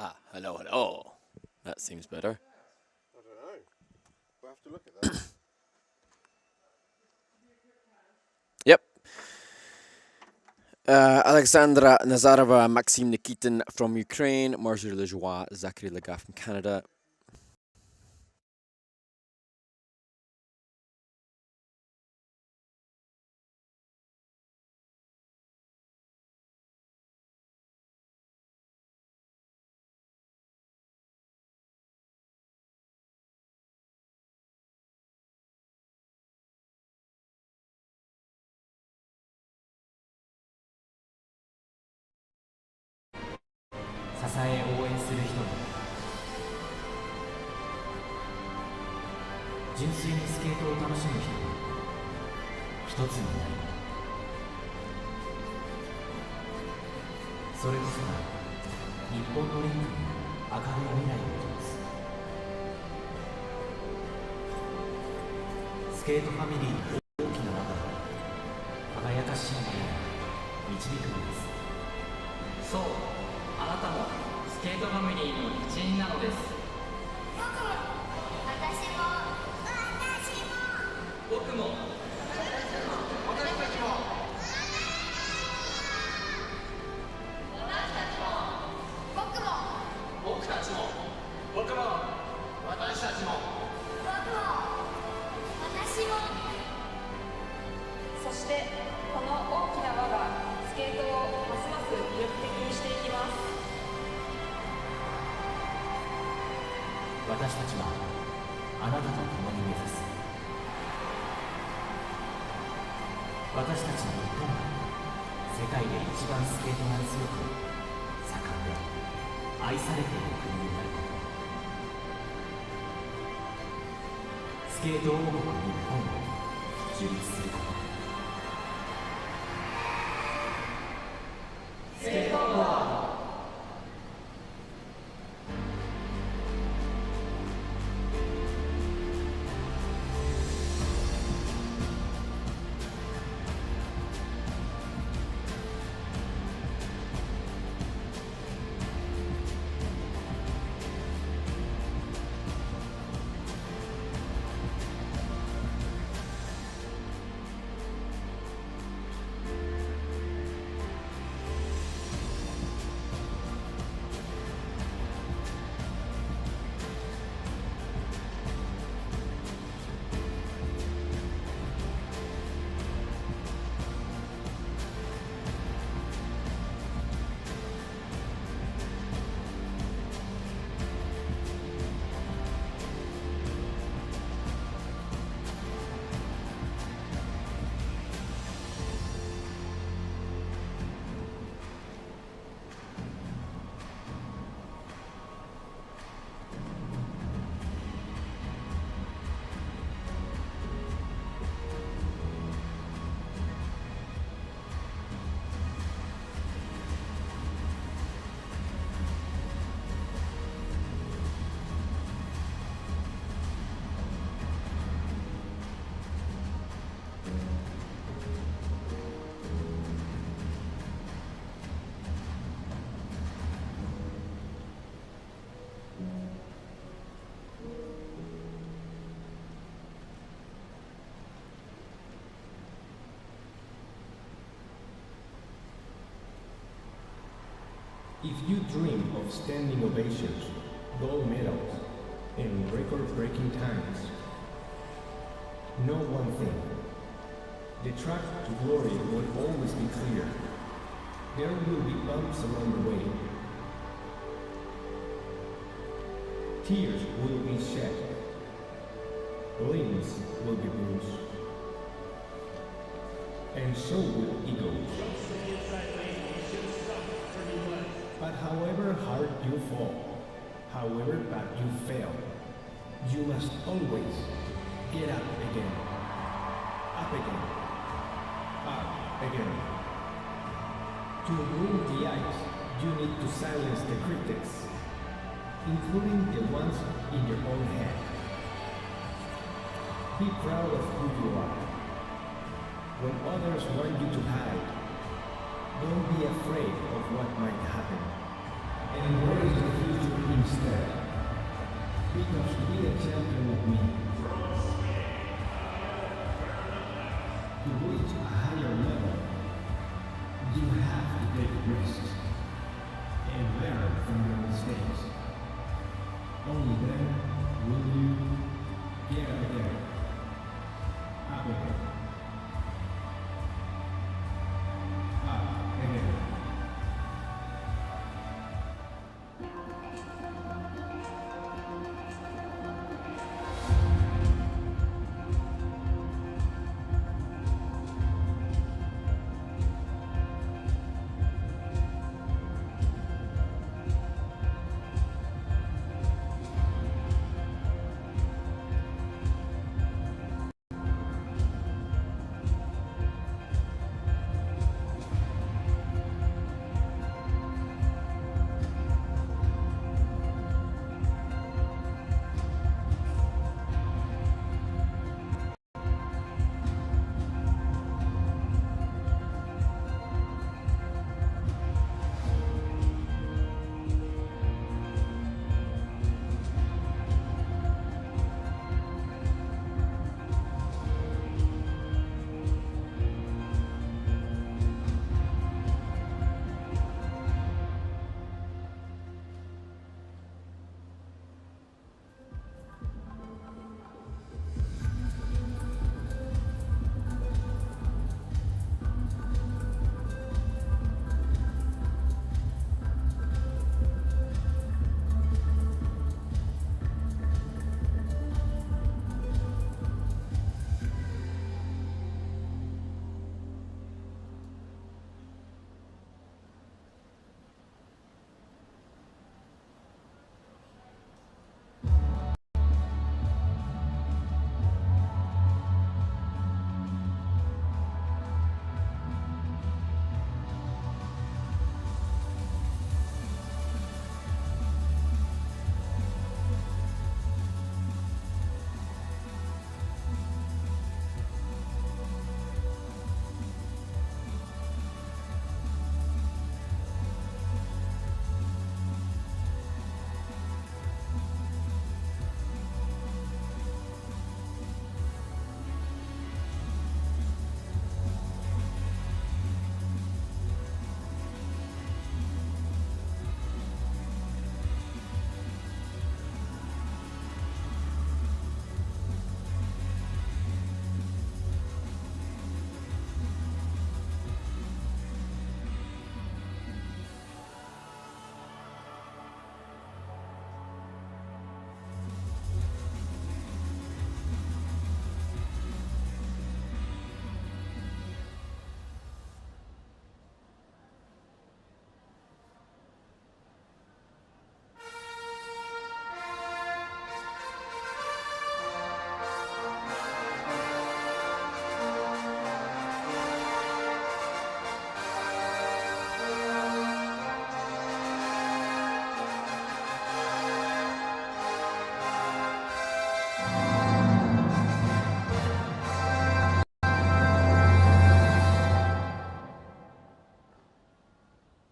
Ah, hello, hello. That seems better. I don't know. We'll have to look at that. Yep. Alexandra Nazarova, Maxime Nikitin from Ukraine, Marjorie Lejoie, Zachary Legaff from Canada. If you dream of standing ovations, gold medals, and record-breaking times, know one thing. The track to glory will always be clear. There will be bumps along the way. Tears will be shed. Limbs will be bruised. And so will egos. But however hard you fall, however bad you fail, you must always get up again. Up again. Up again. To win the ice, you need to silence the critics, including the ones in your own head. Be proud of who you are. When others want you to hide, don't be afraid of what might happen. Embrace the future instead. Because to be a champion like me, to reach a higher level, you have to take risks and learn from your mistakes. Only then will you get up again. Up again. Up again.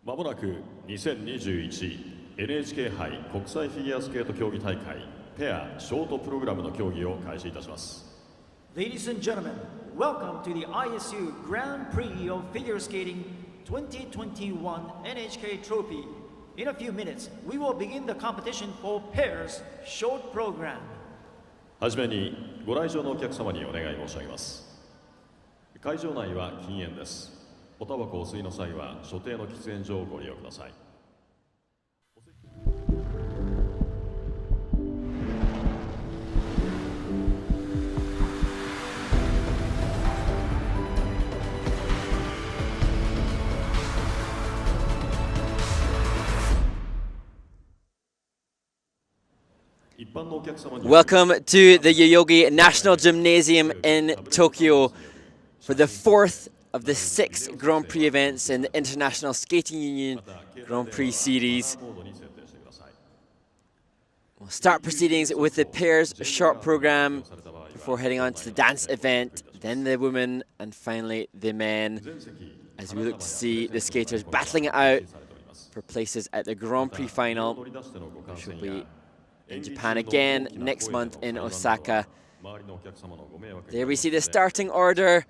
まもなく2021 NHK 杯国際フィギュアスケート競技大会ペアショートプログラムの競技を開始いたします。 Ladies and gentlemen, welcome to the ISU Grand Prix of Figure Skating 2021 NHK Trophy. In a few minutes, we will begin the competition for pairs short program. はじめにご来場のお客様にお願い申し上げます。会場内は禁煙です。おタバコをお吸いの際は所定の喫煙所をご利用ください。Welcome to the Yoyogi National Gymnasium in Tokyo for the fourth of the 6 Grand Prix events in the International Skating Union Grand Prix Series. We'll start proceedings with the pairs short program before heading on to the dance event, then the women, and finally the men, as we look to see the skaters battling it out for places at the Grand Prix final, which will be in Japan again next month in Osaka. There we see the starting order,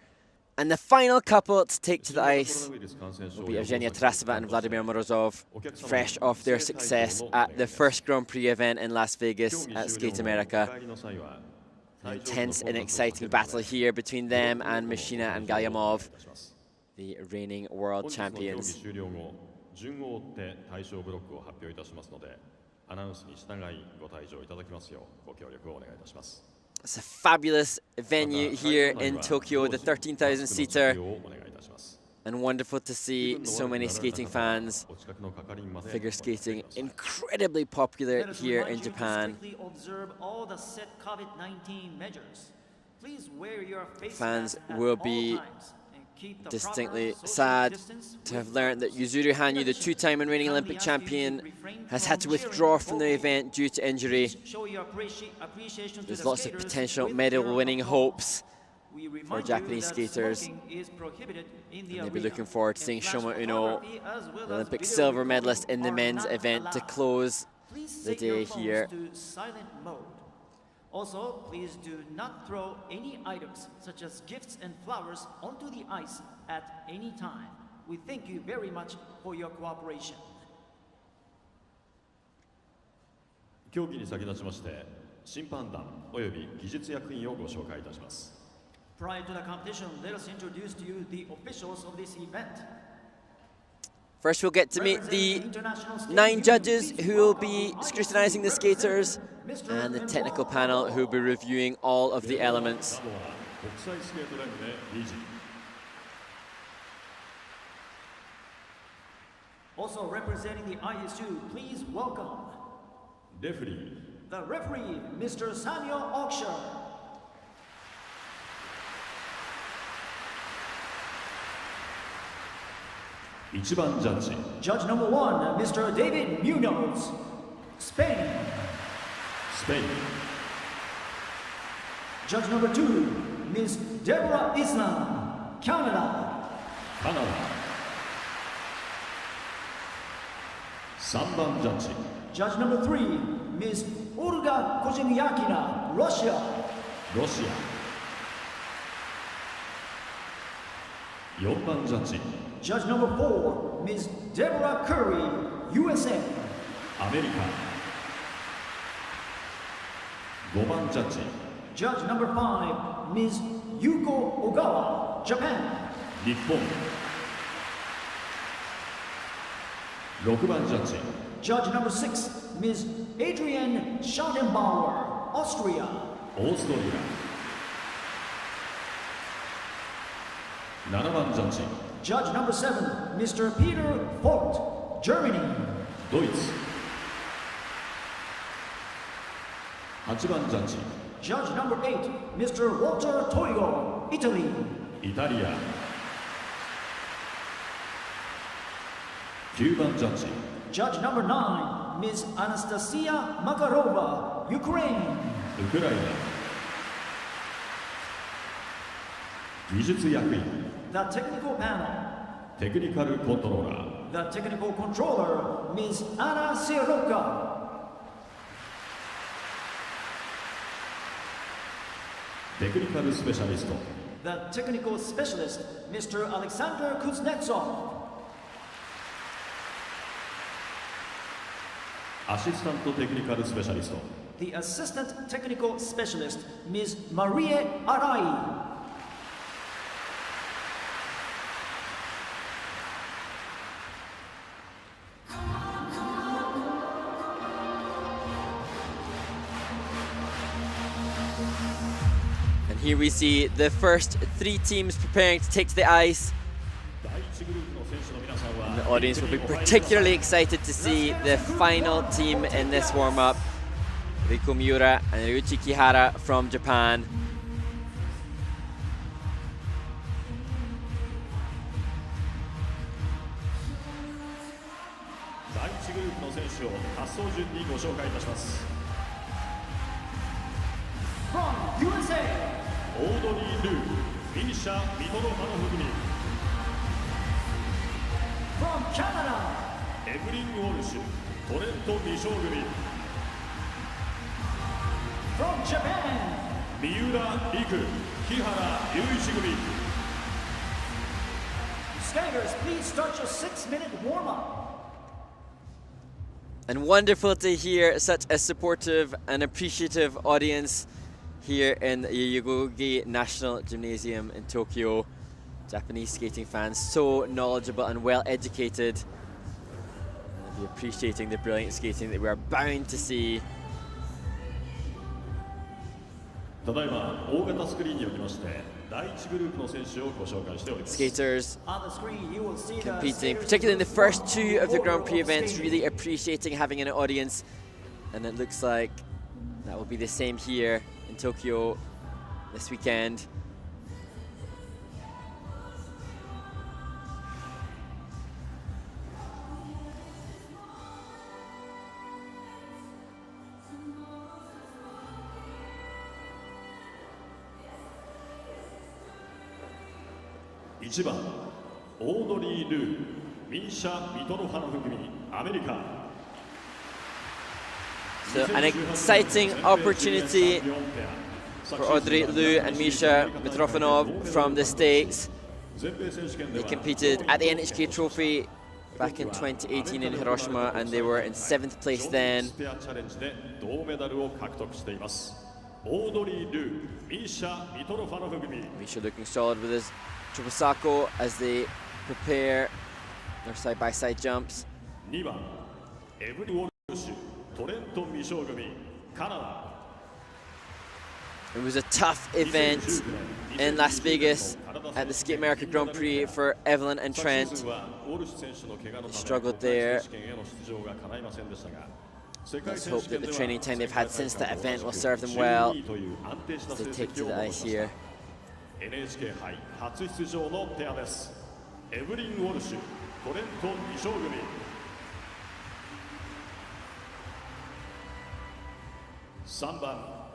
and the final couple to take to the ice will be Evgenia Tarasova and Vladimir Morozov, fresh off their success at the first Grand Prix event in Las Vegas at Skate America. An intense and exciting battle here between them and Mishina and Galliamov, the reigning world champions. It's a fabulous venue here in Tokyo, the 13,000-seater, and wonderful to see so many skating fans. Figure skating incredibly popular here in Japan. Fans will be distinctly sad to have learned that Yuzuru Hanyu, the two-time and reigning Olympic champion, has had to withdraw from the event due to injury. There's lots of potential medal-winning hopes for Japanese skaters, and they'll be looking forward to seeing Shoma Uno, the Olympic silver medalist in the men's event, to close the day here. Also, please do not throw any items, such as gifts and flowers, onto the ice at any time. We thank you very much for your cooperation. 競技に先立ちまして、審判団および技術役員をご紹介いたします。 Prior to the competition, let us introduce to you the officials of this event. First, we'll get to meet the 9 judges who will be scrutinizing the skaters, and the technical panel who will be reviewing all of the elements. Also representing the ISU, please welcome Referee. the referee, Mr. Samuel Auksher. Ichiban judge. Judge number 1, Mr. David Munoz, Spain. Spain. Judge number 2, Ms. Deborah Islam, Canada. Canada. 3番ジャッジ Judge number 3, Ms. Olga Kozhemyakina, Russia. ロシア4番ジャッジ Judge number 4, Ms. Deborah Curry, USA. アメリカ5番ジャッジ Judge number 5, Ms. Yuko Ogawa, Japan. 日本6番ジャッジ Judge number 6, Ms. Adrienne Schaudenbauer, Austria. オーストリア7番ジャッジ Judge number 7, Mr. Peter Vogt, Germany. ドイツ8番ジャッジ Judge number 8, Mr. Walter Toigo, Italy. イタリア9番ジャッジ Judge number 9, Ms. Anastasia Makarova, Ukraine. ウクライナ技術役員 The technical panel. テクニカルコントローラー The technical controller, Ms. Anna Siroka. テクニカルスペシャリスト The technical specialist, Mr. Alexander Kuznetsov. アシスタントテクニカルスペシャリスト The assistant technical specialist, Ms. Marie Arai. And here we see the first 3 teams preparing to take to the ice. 第1グループの選手の皆さんは The audience will be particularly excited to see the final team in this warm-up. Riku Miura and Ryuichi Kihara from Japan. 第1グループの選手を滑走順にご紹介いたします From USA, オードリー・ルー、ミシャ・ミトロファノフ組 from Canada, Evelyn Walsh, Trennt Michaud 組 From Japan, Miura, Riku, Kihara, Ryuichi 組 skaters, please start your 6-minute warm-up. And wonderful to hear such a supportive and appreciative audience here in the Yoyogi National Gymnasium in Tokyo. Japanese skating fans so knowledgeable and well educated. They'll be appreciating the brilliant skating that we are bound to see. ただいま大型スクリーンにおきまして第一グループの選手をご紹介しております。 Skaters On the screen, you will see the competing, skaters particularly in the first two of the Grand Prix overall events, skating. really appreciating having an audience. And it looks like that will be the same here in Tokyo this weekend. One, Audrey, Misha, Mitrofanov 組 アメリカ So an exciting opportunity for Audrey, Liu and Misha Mitrofanov from the States. They competed at the NHK Trophy back in 2018 in Hiroshima and they were in 7th place then. Misha looking solid with his triple sako as they prepare their side-by-side jumps. 2番、エブリン・ウォルシュ、トレント・ミショー組、カナダ It was a tough event in Las Vegas at the Skate America Grand Prix for Evelyn and Trennt. They struggled there. Let's hope that the training time they've had since that event will serve them well as they take to the ice here. NHK 杯初出場のペアです。エブリン・ウォルシュ、トレント・ミショー組 3番、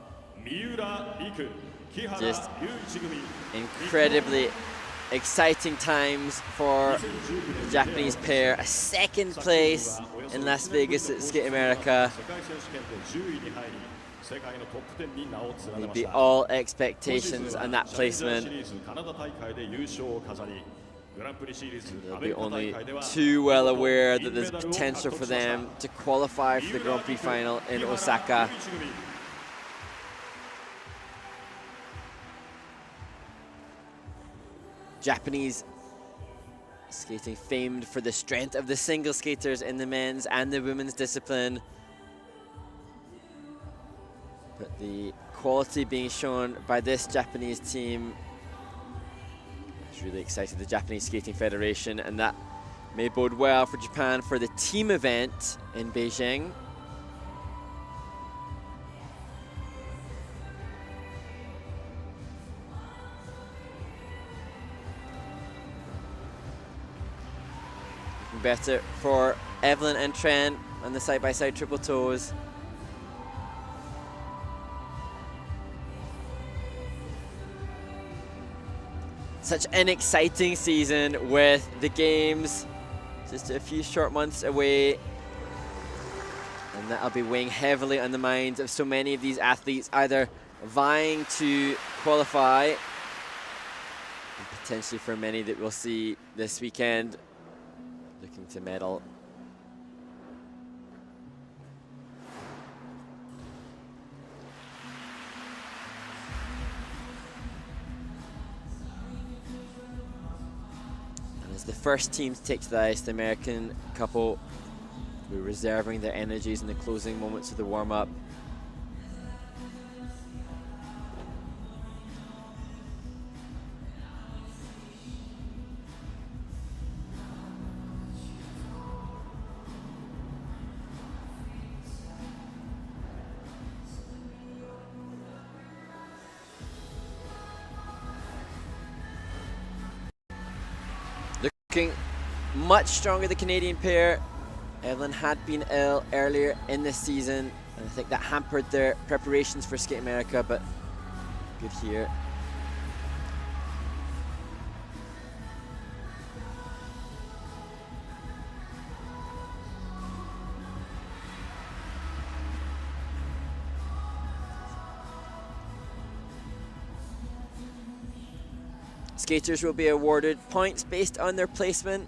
三浦陸、木原雄一組 Incredibly exciting times for the Japanese pair. A 2nd place in Las Vegas at Skate America. 世界選手権で10位に入り 世界のトップ10に名を連ね They まし beat た。 all expectations on that チャレンジャー placement. シリーズカナダ大会で優勝を飾り、グランプリシリーズ They'll アメ be リカ大 only 会では too well aware that 銀メ there's ダルを potential 獲 for 得しました them to qualify for the Grand Prix final in Osaka. Japanese skating famed for the strength of the single skaters in the men's and the women's discipline. But the quality being shown by this Japanese team has really excited the Japanese Skating Federation, and that may bode well for Japan for the team event in Beijing. Better for Evelyn and Trennt on the side-by-side triple toes. Such an exciting season with the games just a few short months away. And that'll be weighing heavily on the minds of so many of these athletes, either vying to qualify, and potentially for many that we'll see this weekend looking to medal. And as the first team to take to the ice, the American couple will be reserving their energies in the closing moments of the warm-up. Looking much stronger, the Canadian pair. Evelyn had been ill earlier in this season, and I think that hampered their preparations for Skate America, but good here. skaters will be awarded points based on their placement.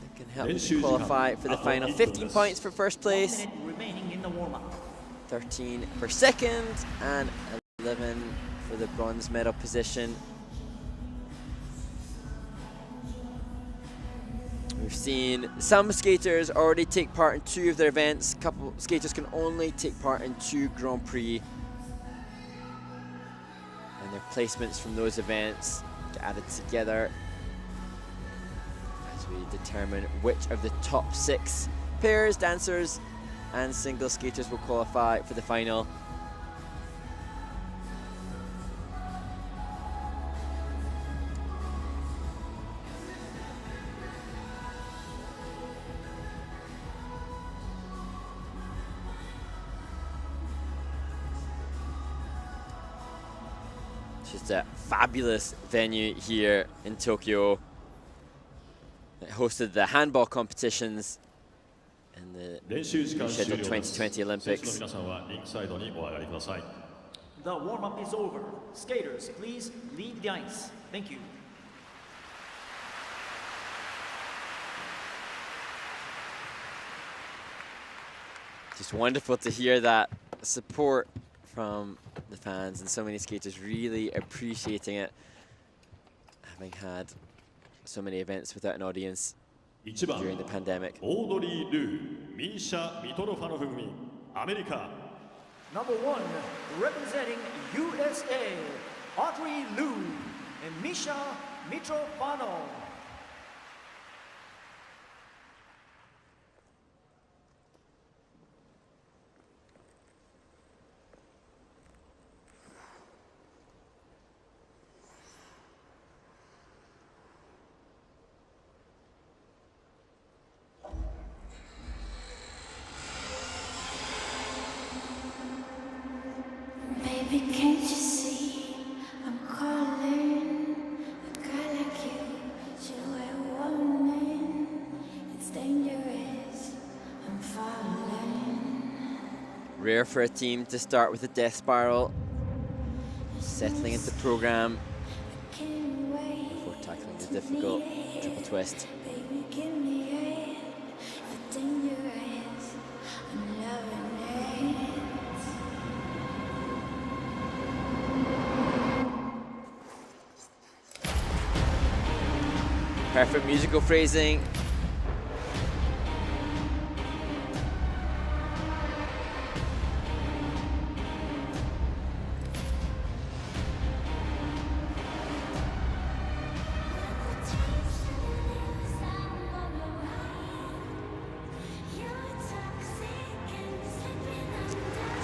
It can help them qualify for the final. 15 points for first 1 place, minute remaining in the warm-up. 13 for second, and 11 for the bronze medal position. We've seen some skaters already take part in 2 of their events. A couple skaters can only take part in 2 Grand Prix. And their placements from those events get added together as we determine which of the top 6 pairs, dancers, and single skaters will qualify for the final. Just a fabulous venue here in Tokyo. It hosted the handball competitions and the scheduled 2020 Olympics. The warm-up is over. Skaters, please leave the ice. Thank you. Just wonderful to hear that support from the fans and so many skaters really appreciating it, having had so many events without an audience during the pandemic. Audrey, Misha, Mitrofanov組 America. Number 1, representing USA, Audrey Liu and Misha Mitrofanov. Baby, can't you see I'm calling? A guy like you should wear warning. It's dangerous, I'm falling. Rare for a team to start with a death spiral, settling into the program Can't wait before tackling the difficult triple twist. Baby, give me it. It's dangerous, I'm loving it. Perfect musical phrasing.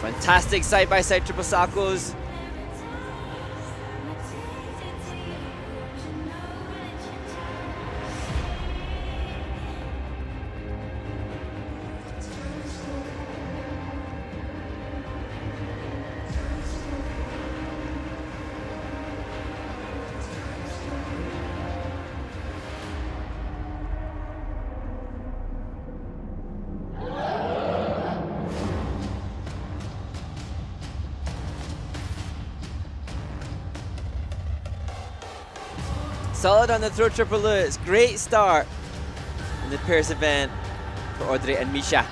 Fantastic side-by-side triple sacos. Solid on the throw triple Lutz. Great start in the pairs event for Audrey and Misha.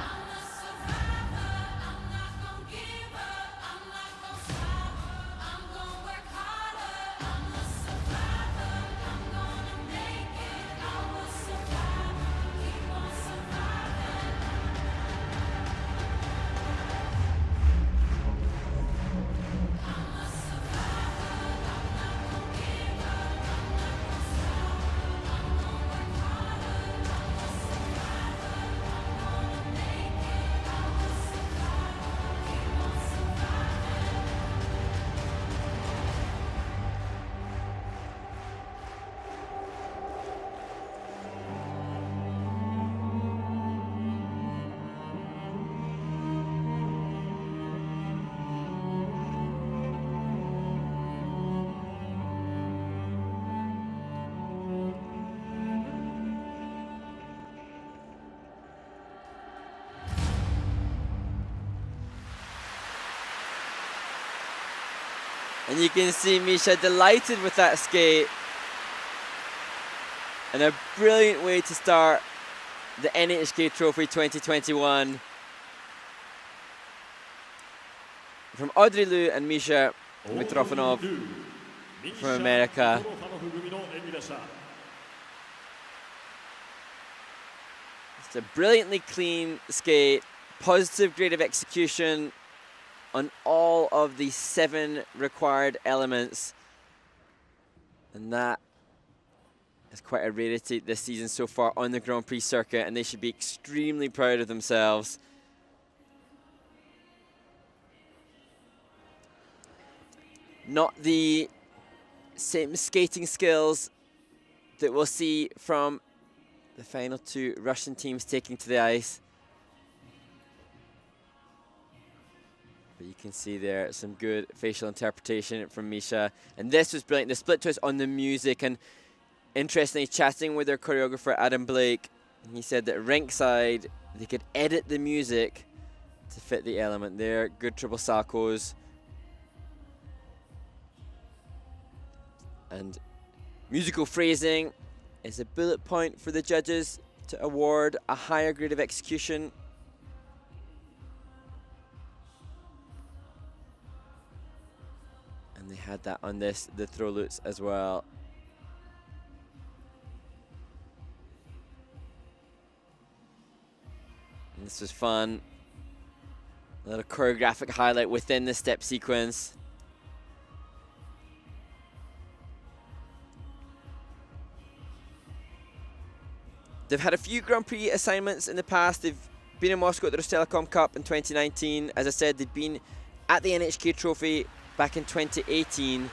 And you can see Misha delighted with that skate. And a brilliant way to start the NHK Trophy 2021. From Audrey Liu and Misha Mitrofanov from America. It's a brilliantly clean skate, positive grade of execution on all of the 7 required elements. And that is quite a rarity this season so far on the Grand Prix circuit, and they should be extremely proud of themselves. Not the same skating skills that we'll see from the final 2 Russian teams taking to the ice. But you can see there some good facial interpretation from Misha. And this was brilliant, the split twist on the music. And interestingly, chatting with their choreographer, Adam Blake, he said that rinkside, they could edit the music to fit the element there. Good triple salchos. And musical phrasing is a bullet point for the judges to award a higher grade of execution. And they had that on the throw loots as well. And this was fun. A little choreographic highlight within the step sequence. They've had a few Grand Prix assignments in the past. They've been in Moscow at the Rostelecom Cup in 2019. As I said, they've been at the NHK Trophy back in 2018.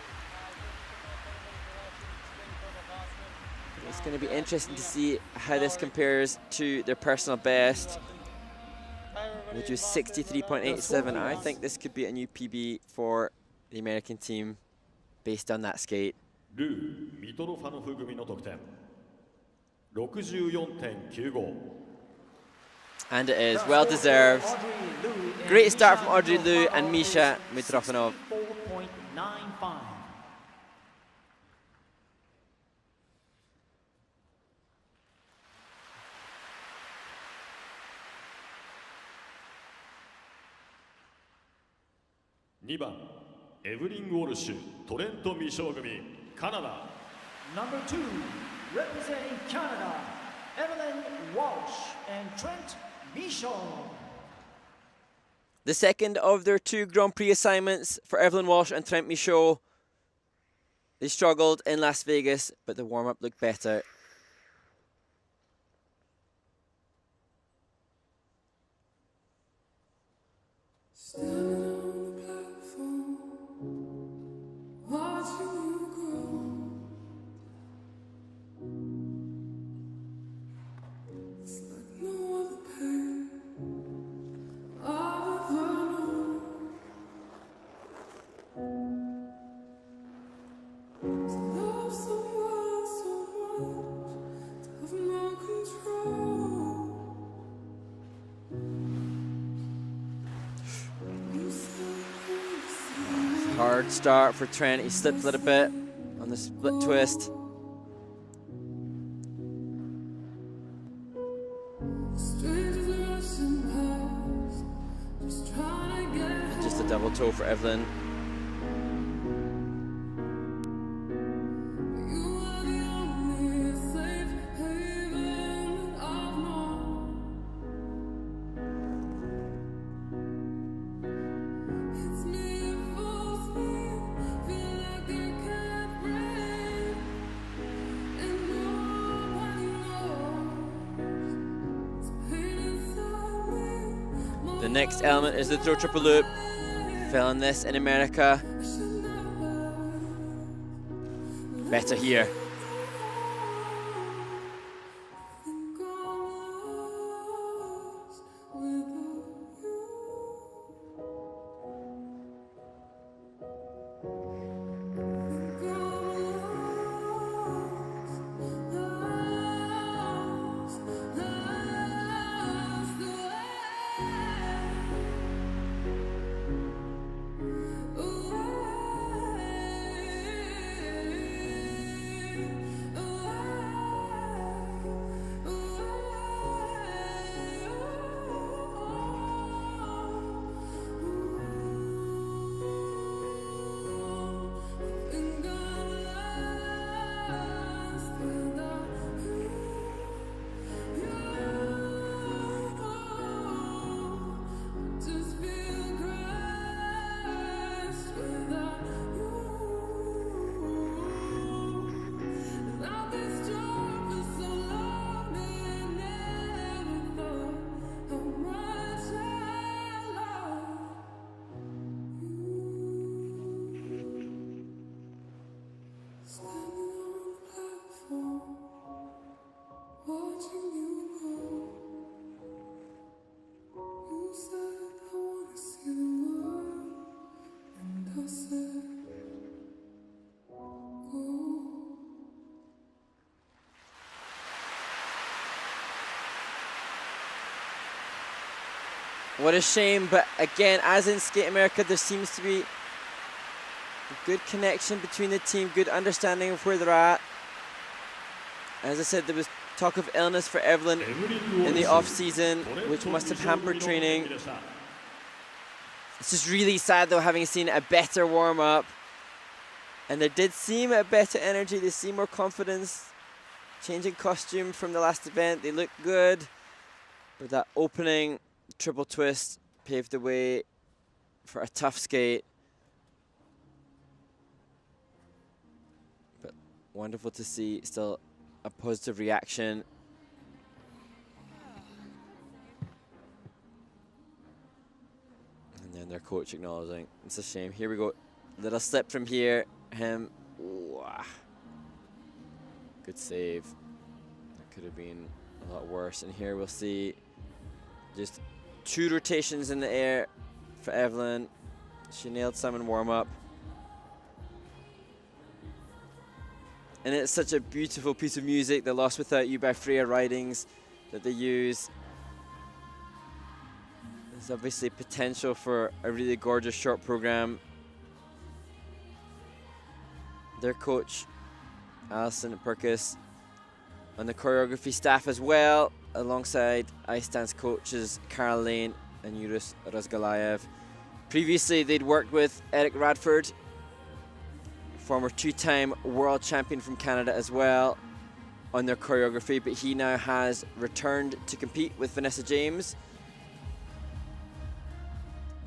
It's going to be interesting to see how this compares to their personal best, which was 63.87. I think this could be a new PB for the American team based on that skate. And it is well deserved. Great start from Audrey Liu and Misha Mitrofanov. 4.95. Evelyn Walsh, Trennt Michaud組, Canada. Number 2, representing Canada, Evelyn Walsh and Trennt Michaud. The second of their 2 Grand Prix assignments for Evelyn Walsh and Trennt Michaud. They struggled in Las Vegas, but the warm-up looked better. Hard start for Trennt. He slipped a little bit on the split twist. Just a double toe for Evelyn. The next element is the throw triple loop. Fell on this in America. Better here. What a shame, but again, as in Skate America, there seems to be a good connection between the team, good understanding of where they're at. As I said, there was talk of illness for Evelyn in the off-season, which must have hampered training. It's just really sad, though, having seen a better warm-up. And there did seem a better energy, they seem more confidence. Changing costume from the last event, they look good. But that opening triple twist paved the way for a tough skate. But wonderful to see still a positive reaction. And then their coach acknowledging. It's a shame. Here we go. Little slip from here. Him. Ooh, good save. That could have been a lot worse. And here we'll see just 2 rotations in the air for Evelyn. She nailed some in warm-up. And it's such a beautiful piece of music, The Lost Without You by Freya Ridings, that they use. There's obviously potential for a really gorgeous short program. Their coach, Alison Perkis, on the choreography staff as well, alongside ice dance coaches Carol Lane and Yurus Razgalayev. Previously, they'd worked with Eric Radford, former 2-time world champion from Canada as well, on their choreography, but he now has returned to compete with Vanessa James.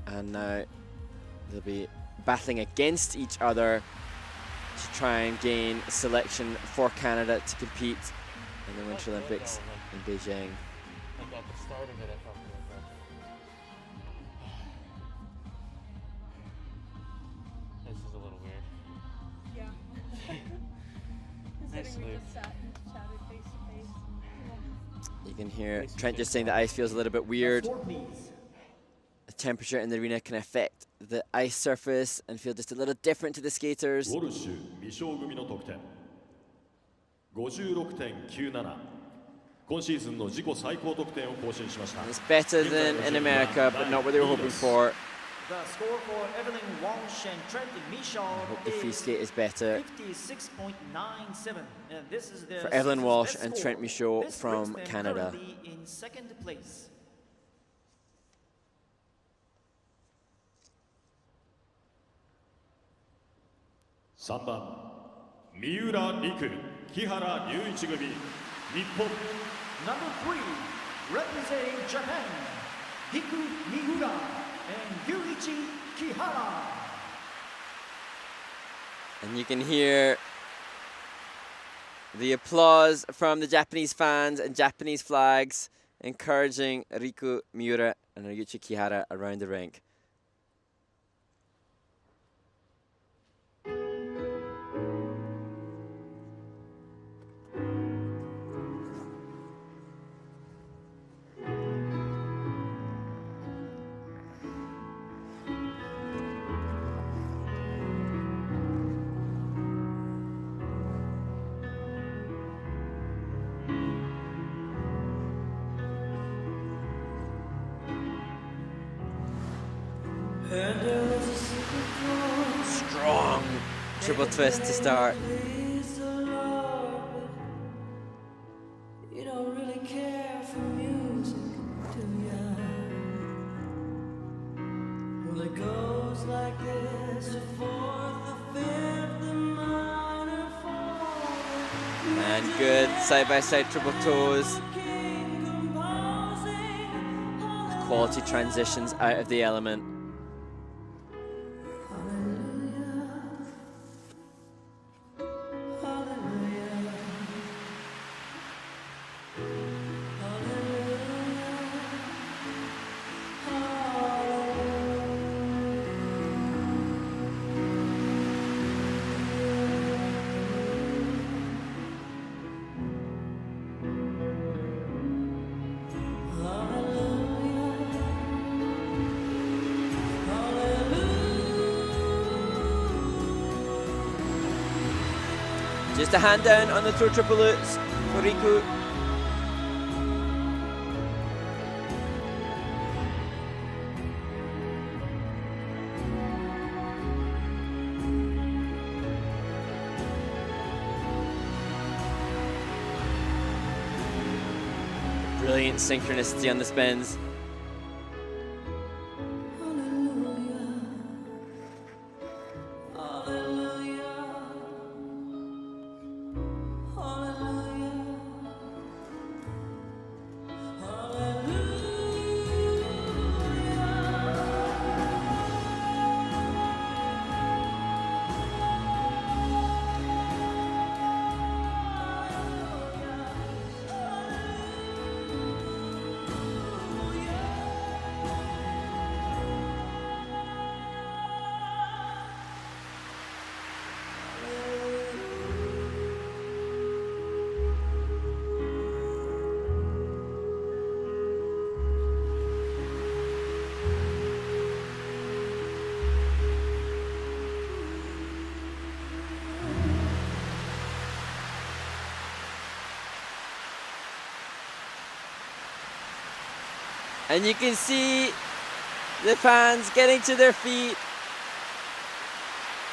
And now they'll be battling against each other to try and gain selection for Canada to compete in the Winter Olympics in Beijing. Like at the start of it, I felt like this is a little weird. Yeah. Nice Considering we move. just sat and chatted face to face. You can hear Trent just saying the ice feels a little bit weird. Score, please. The temperature in the arena can affect the ice surface and feel just a little different to the skaters. ウォルシュ・ミショー組の得点 56.97 今シーズンの自己最高得点を更新しました。 It's better than in America, but not what they were hoping for. The score for Evelyn, Walsh, and Trennt and Misha Hope the free is skate is better 56.97. And this is their for Evelyn season's Walsh best and score. Trent Michaud This from brings them Canada. currently in 2nd place. 3番三浦璃来木原龍一組日本 Number 3, representing Japan, Riku Miura and Ryuichi Kihara. And you can hear the applause from the Japanese fans and Japanese flags encouraging Riku Miura and Ryuichi Kihara around the rink. Strong triple twist to start. You don't really care for music, do ya? Well, it goes like this: the 4th, the 5th, the minor 4th. And good side-by-side triple toes. Quality transitions out of the element. Just a hand down on the throw triple lutz for Riku. brilliant synchronicity on the spins. And you can see the fans getting to their feet.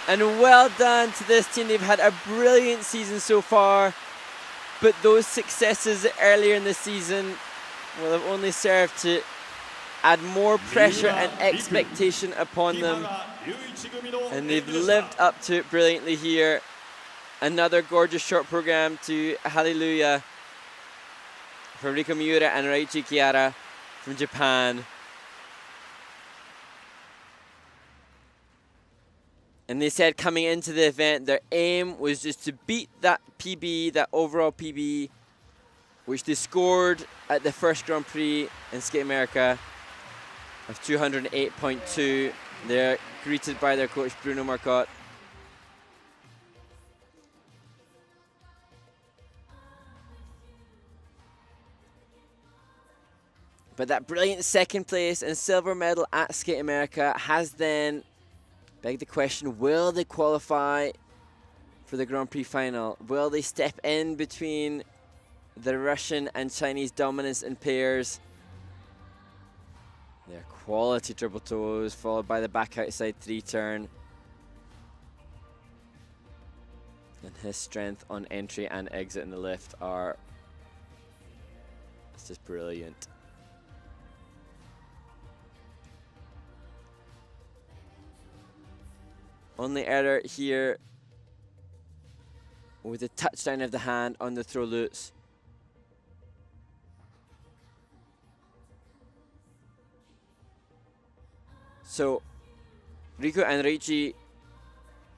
And well done to this team. They've had a brilliant season so far. But those successes earlier in the season will have only served to add more pressure and expectation upon them. And they've lived up to it brilliantly here. Another gorgeous short program to Hallelujah from Riku Miura and Ryuichi Kihara from Japan. And they said coming into the event, their aim was just to beat that PB, that overall PB, which they scored at the first Grand Prix in Skate America of 208.2. They're greeted by their coach, Bruno Marcotte. But that brilliant second place and silver medal at Skate America has then begged the question, will they qualify for the Grand Prix final? Will they step in between the Russian and Chinese dominance in pairs? Their quality triple toes followed by the back outside 3-turn. And his strength on entry and exit in the lift are, it's just brilliant. Only error here with the touchdown of the hand on the throw loops. So Riku and Ryuichi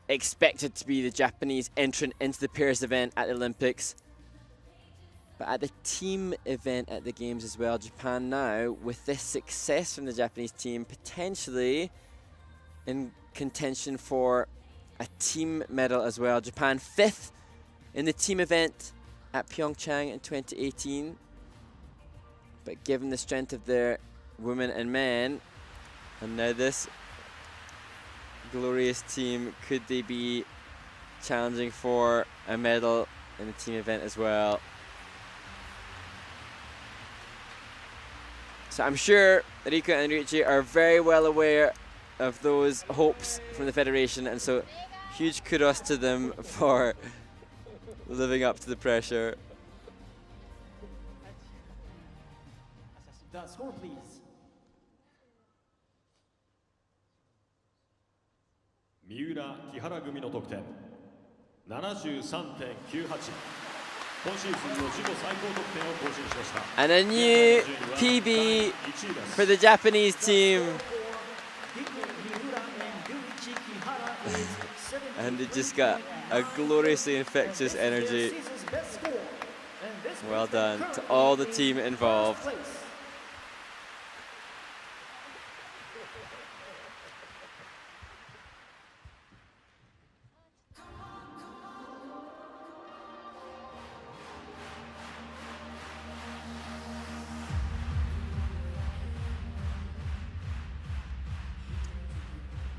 expected to be the Japanese entrant into the pairs event at the Olympics. But at the team event at the Games as well, Japan now, with this success from the Japanese team, potentially in contention for a team medal as well. Japan 5th in the team event at Pyeongchang in 2018. But given the strength of their women and men, and now this glorious team, could they be challenging for a medal in the team event as well? So I'm sure Riku and Ryuichi are very well aware of those hopes from the Federation, and so huge kudos to them for living up to the pressure. The score, please. Miura Kihara 組の得点 73.98。 今シーズンの自己最高得点を更新しました。 And a new PB for the Japanese team. And they just got a gloriously infectious energy. Well done to all the team involved.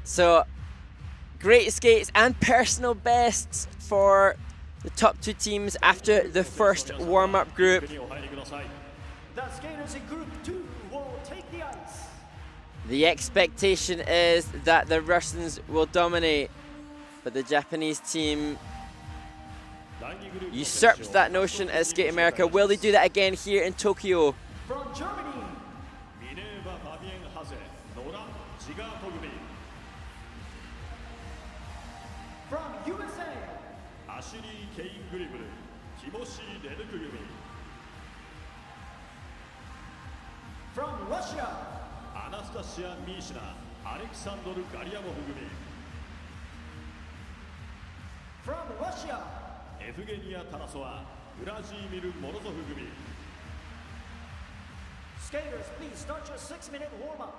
So, great skates and personal bests for the top two teams after the first warm-up group. The skaters in Group 2 will take the ice. The expectation is that the Russians will dominate, but the Japanese team usurped that notion at Skate America. Will they do that again here in Tokyo from Germany. Minerva Fabien Hase, Nolan Seegert組 From USA. アシリー・ケイン・グリブル、ティモシー・レドゥク組 From Russia. アナスタシア・ミーシナ、アレクサンドル・ガリアモフ組 From Russia. エフゲニア・タラソワ、ウラジーミル・モロゾフ組 Skaters, please start your 6-minute warm-up.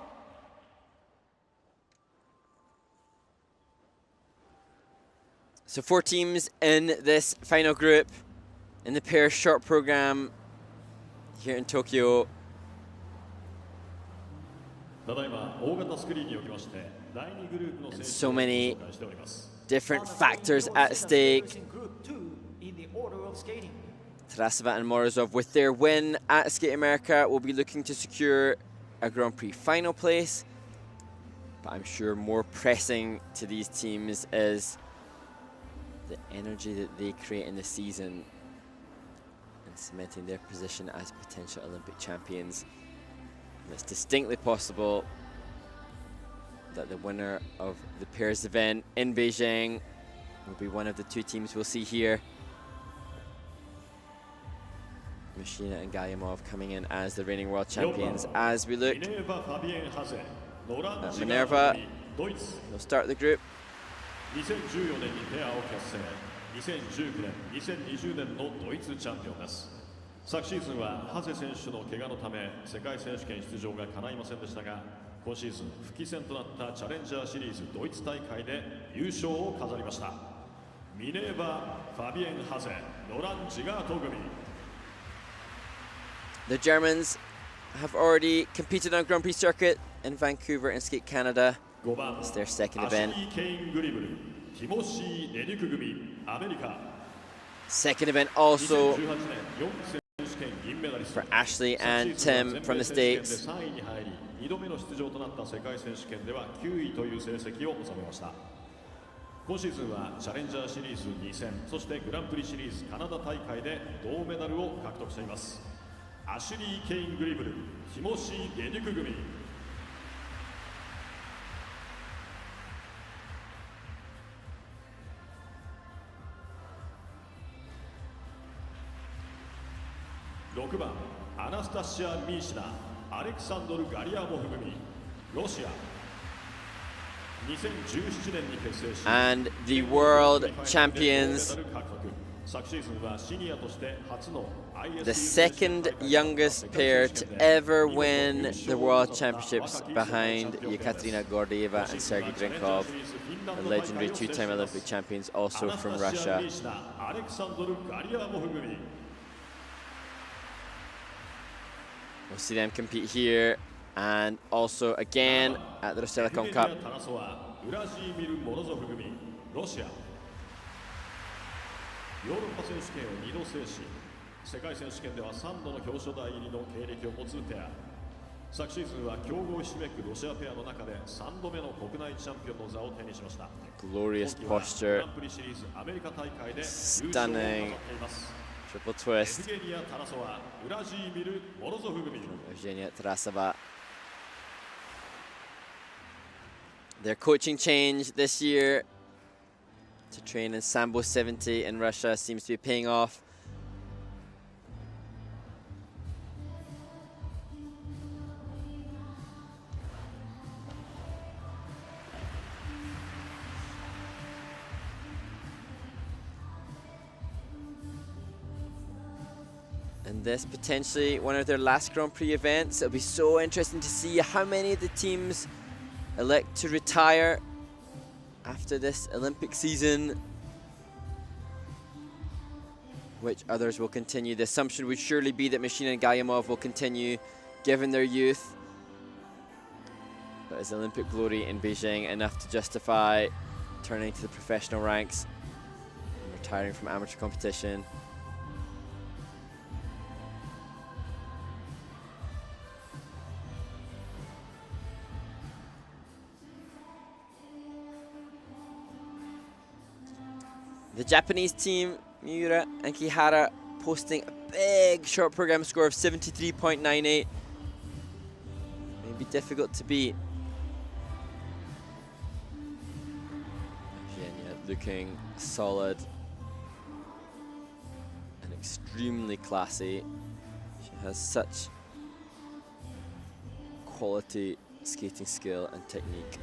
So 4 teams in this final group in the pair short program here in Tokyo. ただいま大型スクリーンにおきまして第2グループの選手 So を many 紹介しております different factors at stake. Group 2 in the order of skating. Tarasova and Morozov, with their win at Skate America, will be looking to secure a Grand Prix final place. But I'm sure more pressing to these teams is the energy that they create in the season and cementing their position as potential Olympic champions. And it's distinctly possible that the winner of the pairs event in Beijing will be one of the 2 teams we'll see here. Mishina and Galliamov coming in as the reigning world champions. As we look at Minerva, they'll start the group. 2014年にペアを結成、2019年、2020年のドイツチャンピオンです。昨シーズンはハゼ選手の怪我のため世界選手権出場が叶いませんでしたが、今シーズン復帰戦となったチャレンジャーシリーズドイツ大会で優勝を飾りました。ミネーバ・ファビエン・ハゼ、ノラン・ジガート組。The Germans have already competed on Grand Prix circuit in Vancouver and Skate Canada. It's their second event. Second event also for Ashley and Tim from the States. 2度目の出場となった世界選手権では9位という成績を収めました。今シーズンはチャレンジャーシリーズ2戦、そしてグランプリシリーズカナダ大会で銅メダルを獲得しています。アシュリー・ケイン・グリブル、ティモシー・レデュク組。6番、アナスタシア・ミーシナ、アレクサンドル・ガリアモフ組、ロシア。2017年に結成し、 And the world champions, 昨シーズンはシニアとして初の the second youngest pair to ever win the world championships behind Yekaterina Gordieva and Sergei Grinkov, the legendary 2-time Olympic champions also from Russia. We'll see them compete here and also again at the Rostelecom Cup. ヨーロッパ選手権を2度制し、世界選手権では3度の表彰台入りの経歴を持つペア。昨シーズンは強豪ひしめくロシアペアの中で3度目の国内チャンピオンの座を手にしました。 Glorious posture, グランプリシリーズアメリカ大会で優勝を飾 stunning っています。 triple twist. エフゲニア・タラソワ、ウラジーミル・モロゾフ組。 Evgenia Tarasova. Their coaching change this year to train in Sambo 70 in Russia seems to be paying off. And this potentially one of their last Grand Prix events. It'll be so interesting to see how many of the teams elect to retire after this Olympic season, which others will continue. The assumption would surely be that Mishina and Galliamov will continue given their youth. But is Olympic glory in Beijing enough to justify turning to the professional ranks and retiring from amateur competition? The Japanese team, Miura and Kihara, posting a big short program score of 73.98. difficult to beat. Evgenia looking solid and extremely classy. She has such quality skating skill and technique.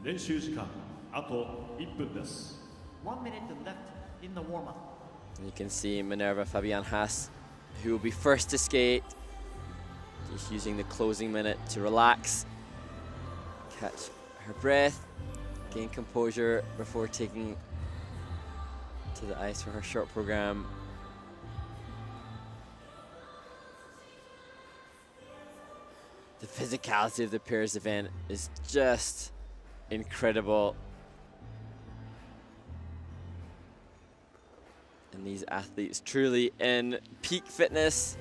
練習時間あと1分です。 1 minute left in the warm-up. And you can see Minerva Hase, who will be first to skate. Just using the closing minute to relax, catch her breath, gain composure before taking to the ice for her short program. The physicality of the pairs event is just incredible. And these athletes truly in peak fitness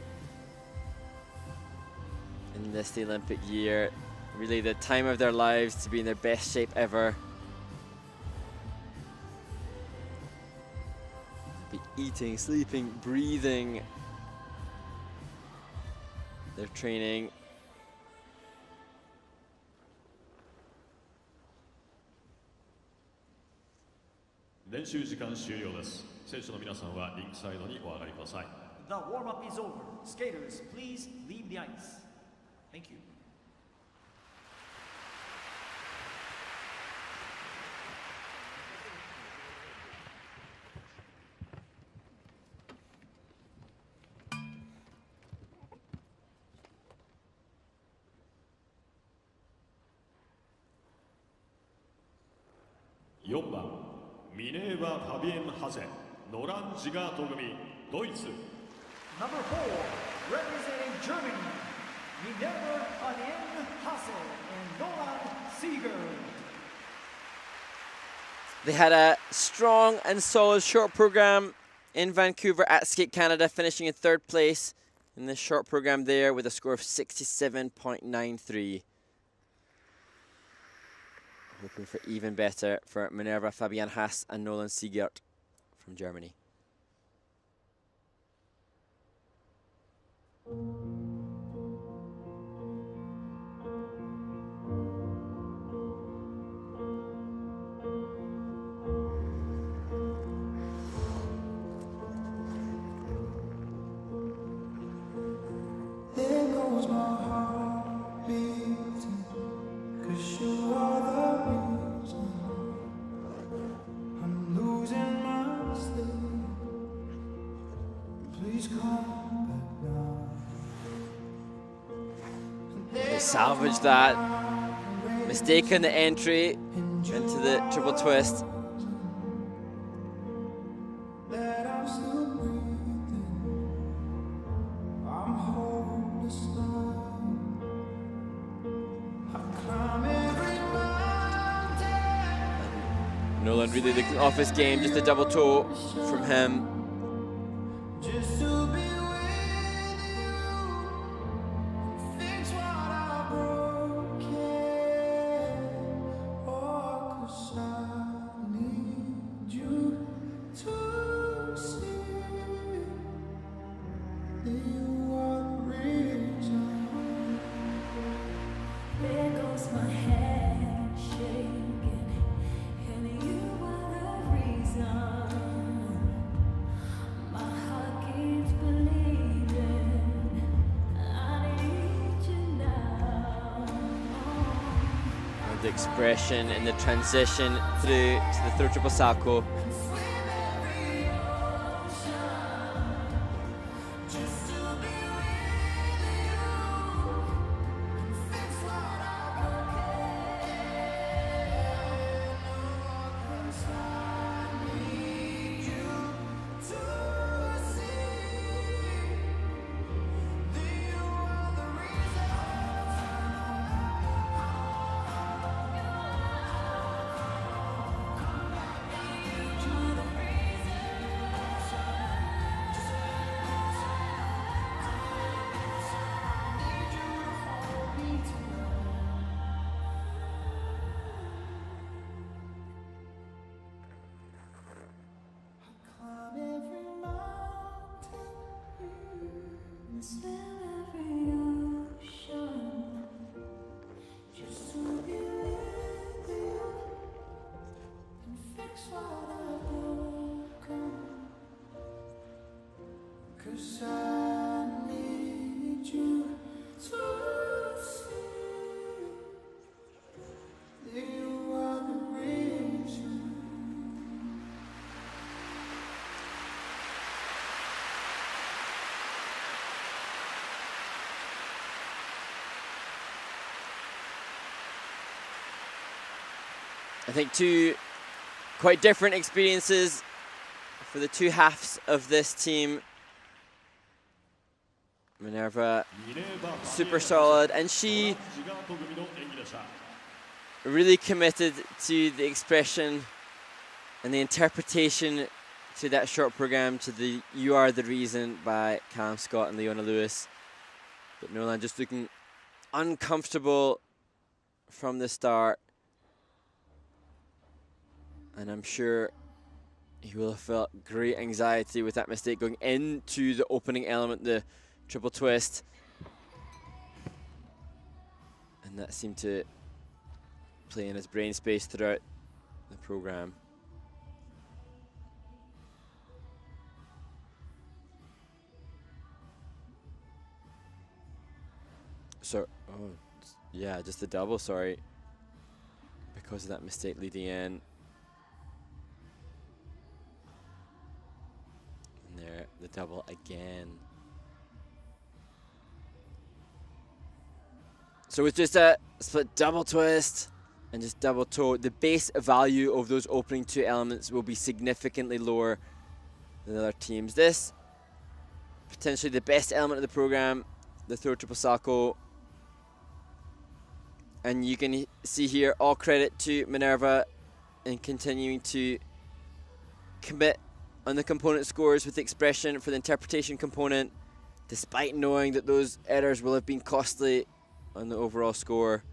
in this Olympic year. Really the time of their lives to be in their best shape ever. Be eating, sleeping, breathing their training.練習時間終了です。選手の皆さんはリンクサイドにお上がりください。 The warm-up is over. Skaters, please leave the ice. Thank you. Minerva Hase, Nolan Seegert組、ドイツ。 Number 4, representing Germany, Minerva Hase and Nolan Seegert. They had a strong and solid short program in Vancouver at Skate Canada, finishing in 3rd place in the short program there with a score of 67.93. Hoping for even better for Minerva Hase and Nolan Seegert from Germany. There goes my heart beating, 'cause you are the reason I'm losing my sleep. Please come back now. They salvaged that mistake in the entry into the triple twist. That I'm still breathing. I'm hopeless now. I climb every mountain Nolan really looking off his game, just a double toe from him. just to be with you. Fix what I broke. Oh, 'cause I need you to see that you are the reason. There goes my hand shaking, and you are the reason. My heart keeps believing. I need you now. And the expression in the transition through to the third triple salto. Just to be with you. Fix what I broke. Oh, 'cause I need you to see that you are the reason. I need you swim every ocean just to be with you and fix what I've broken. 'Cause I need you to see that you are the reason. I think two quite different experiences for the two halves of this team. Minerva, super solid, and she really committed to the expression and the interpretation to that short program, to the "You Are the Reason" by Callum Scott and Leona Lewis. But Nolan just looking uncomfortable from the start. And I'm sure he will have felt great anxiety with that mistake going into the opening element, the triple twist. And that seemed to play in his brain space throughout the program. So, oh, yeah, just the double, sorry. Because of that mistake leading in. And there, the double again. So it's just a split double twist and just double toe. The base value of those opening two elements will be significantly lower than other teams. This, potentially the best element of the program, the throw triple salto. And you can see here, all credit to Minerva in continuing to commit on the component scores with the expression for the interpretation component, despite knowing that those errors will have been costly on the overall score.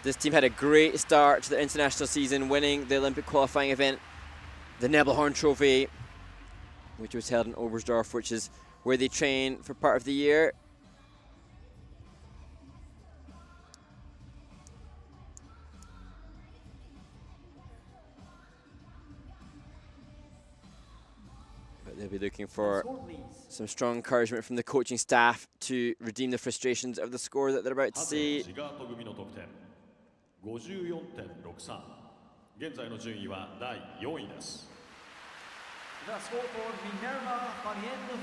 This team had a great start to the international season, winning the Olympic qualifying event, the Nebelhorn Trophy, which was held in Oberstdorf, which is where they train for part of the year. But they'll be looking for some strong encouragement from the coaching staff to redeem the frustrations of the score that they're about to see. 54.63。現在の順位は第4位です。 The score for Minerva,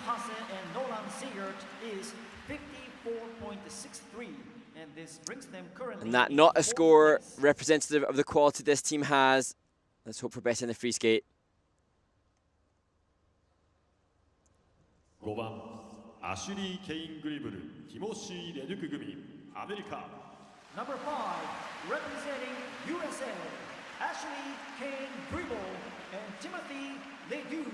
Hase, and Nolan Seegert is 54.63, and this brings them currently. And that not a score representative of the quality this team has. Let's hope for better in the free skate. 5番アシュリー・ケイン・グリブル、ティモシー・レドゥク組、アメリカ。 Number 5, representing USA, Ashley Cain-Gribble and Timothy LeDuc.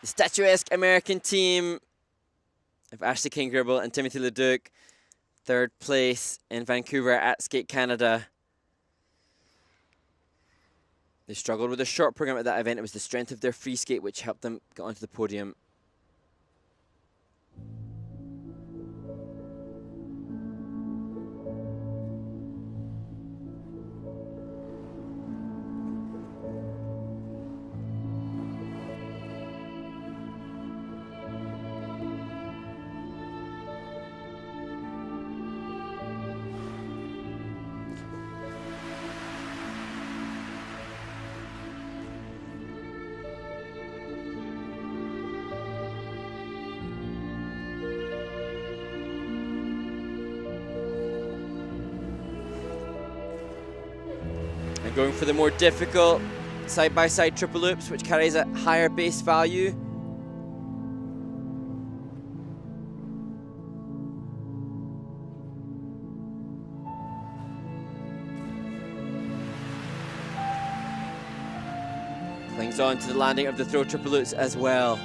The statuesque American team of Ashley Cain-Gribble and Timothy LeDuc, third place in Vancouver at Skate Canada. They struggled with a short program at that event. It was the strength of their free skate which helped them get onto the podium. Going for the more difficult side-by-side triple loops, which carries a higher base value. Clings on to the landing of the throw triple loops as well.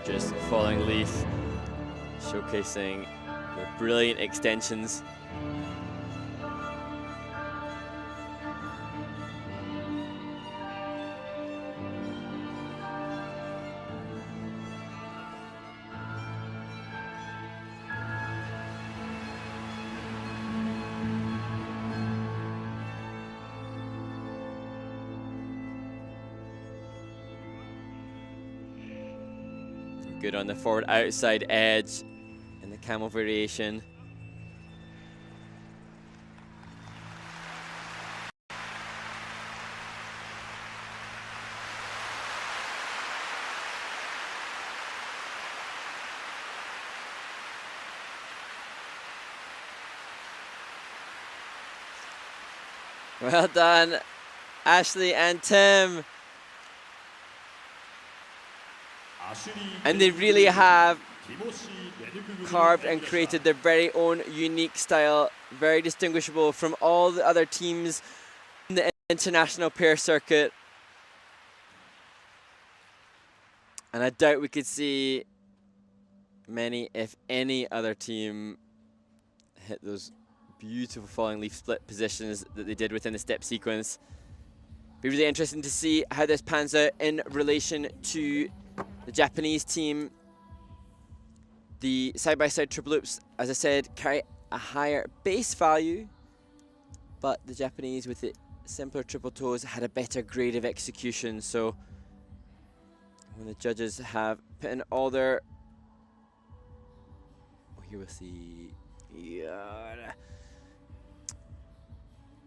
gorgeous falling leaf, showcasing the brilliant extensions. Good on the forward outside edge and the camel variation. Well done, Ashley and Tim. And they really have carved and created their very own unique style, very distinguishable from all the other teams in the international pair circuit. And I doubt we could see many, if any, other team hit those beautiful falling leaf split positions that they did within the step sequence. Be really interesting to see how this pans out in relation to the Japanese team. The side-by-side triple loops, as I said, carry a higher base value, but the Japanese with the simpler triple toes had a better grade of execution. So when the judges have put in all their, here we'll see,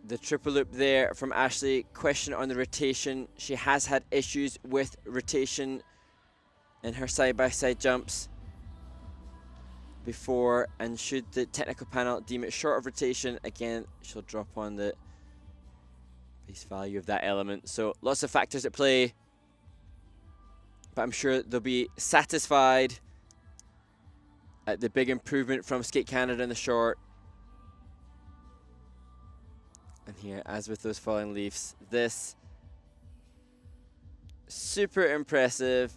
the triple loop there from Ashley. Question on the rotation. She has had issues with rotation in her side-by-side jumps before, and should the technical panel deem it short of rotation, again, she'll drop on the base value of that element. So lots of factors at play, but I'm sure they'll be satisfied at the big improvement from Skate Canada in the short. And here, as with those falling leaves, this super impressive,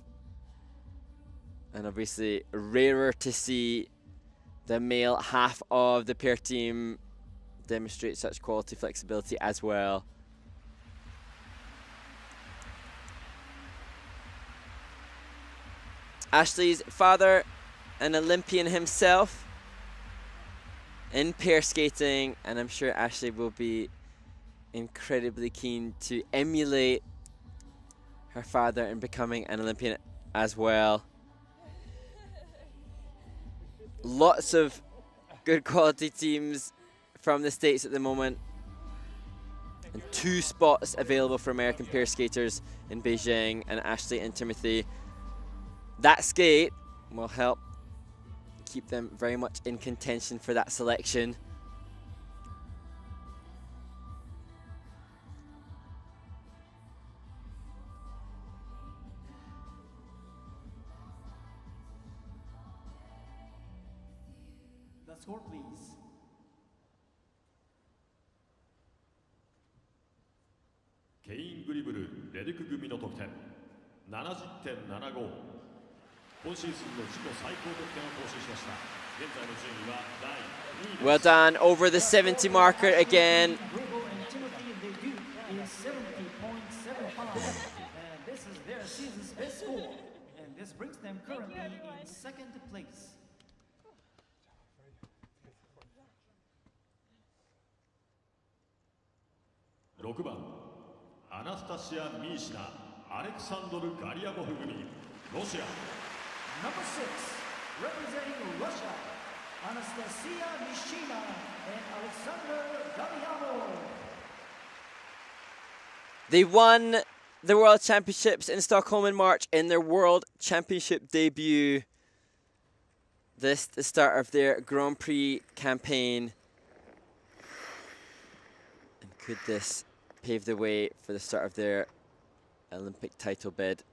and obviously rarer to see the male half of the pair team demonstrate such quality flexibility as well. Ashley's father, an Olympian himself in pair skating, and I'm sure Ashley will be incredibly keen to emulate her father in becoming an Olympian as well. Lots of good quality teams from the States at the moment, and 2 spots available for American pair skaters in Beijing, and Ashley and Timothy. That skate will help keep them very much in contention for that selection. The score, please. Cain-Gribble レデュク組の得点 70.75。 今シーズンの自己最高得点を更新しました。現在の順位は第2位です。 Well done, over the 70 marker again. Gribble and Timothy LeDuc is 70.75, and this is their season's best score, and this brings them currently in 2nd place. 6番アナスタシア・ミーシナ、アレクサンドル・ガリアモフ組、ロシア。 Number 6, representing Russia, Anastasia Mishina and Alexander Galliamov. They won the World Championships in Stockholm in March in their World Championship debut. This the start of their Grand Prix campaign. And could this pave the way for the start of their Olympic title bid?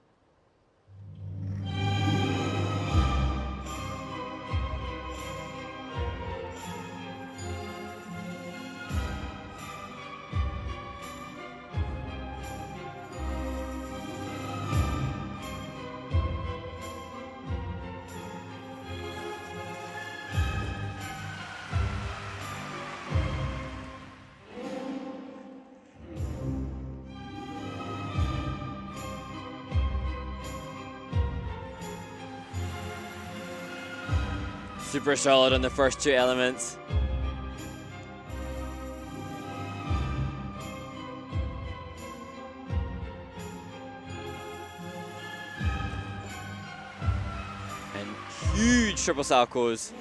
Super solid on the first two elements. And huge triple salchos.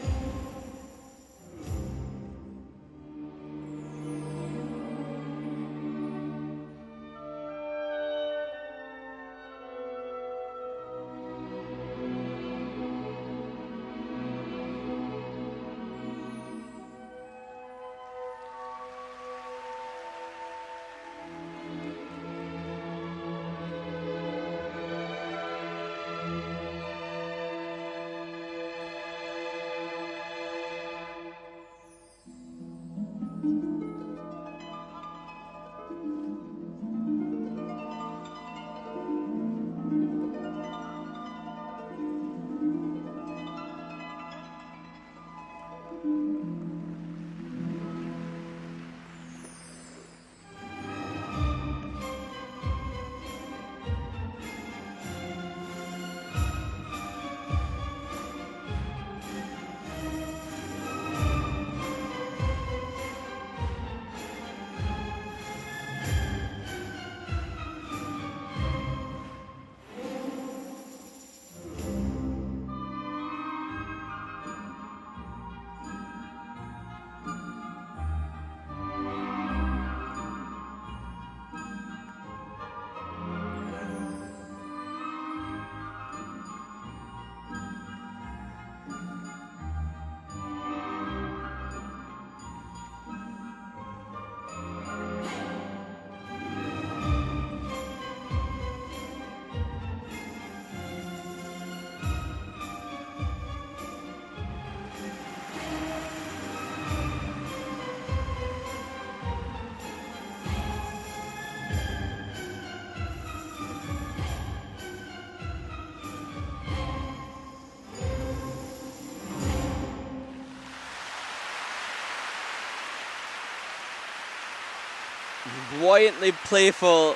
Buoyantly playful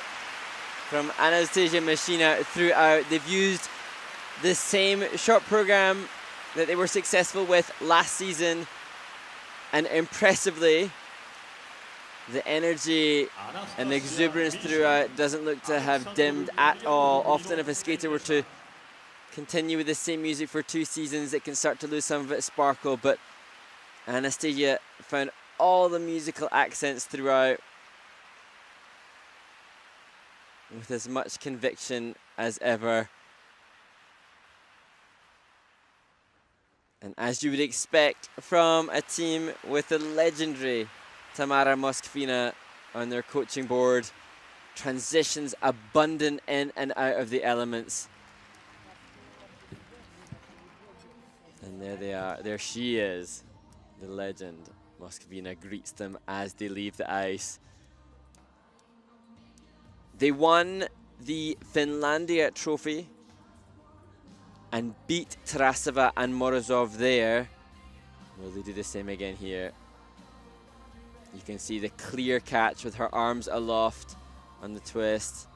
from Anastasia and Mishina throughout. They've used the same short program that they were successful with last season, and impressively, the energy and the exuberance throughout doesn't look to have dimmed at all. Often if a skater were to continue with the same music for 2 seasons, it can start to lose some of its sparkle, but Anastasia found all the musical accents throughout with as much conviction as ever. And as you would expect from a team with the legendary Tamara Moskvina on their coaching board, transitions abundant in and out of the elements. And there they are, there she is, the legend. Moskvina greets them as they leave the ice. They won the Finlandia trophy and beat Tarasova and Morozov there. Will they do the same again here? You can see the clear catch with her arms aloft on the twist.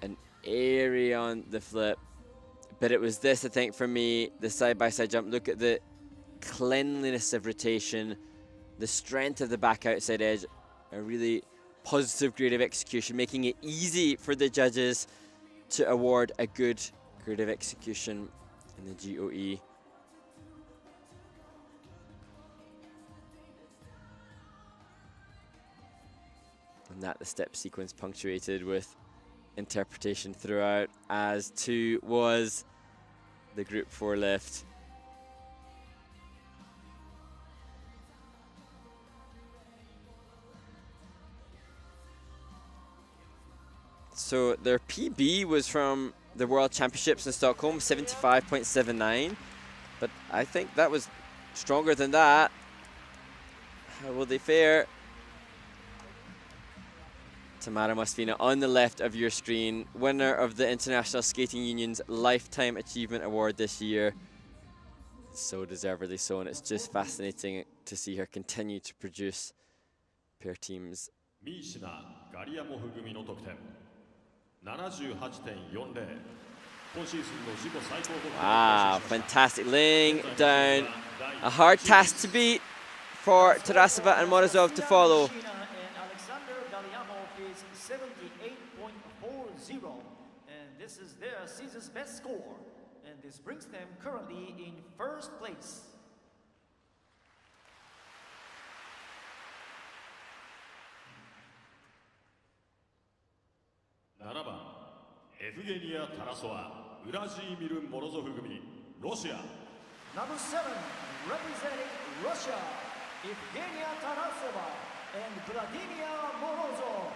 And airy on the flip. But it was this, I think, for me, the side-by-side jump. Look at the cleanliness of rotation, the strength of the back outside edge. A really positive grade of execution, making it easy for the judges to award a good grade of execution in the GOE. And that the step sequence punctuated with interpretation throughout, as too was the Group 4 lift. So their PB was from the World Championships in Stockholm, 75.79. But I think that was stronger than that. How will they fare? Tamara Moskvina on the left of your screen, winner of the International Skating Union's Lifetime Achievement Award this year. So deservedly so, and it's just fascinating to see her continue to produce pair teams. Mishina, Galliamov 組の得点 78.40 Wow, fantastic. Laying down a hard task to beat for Tarasova and Morozov to follow. Mishina and Alexander Galliamov is 78.40, and this is their season's best score, and this brings them currently in first place. Evgenia Tarasova, Vladimir Morozov組, Russia. Number 7, representing Russia, Evgenia Tarasova and Vladimir Morozov.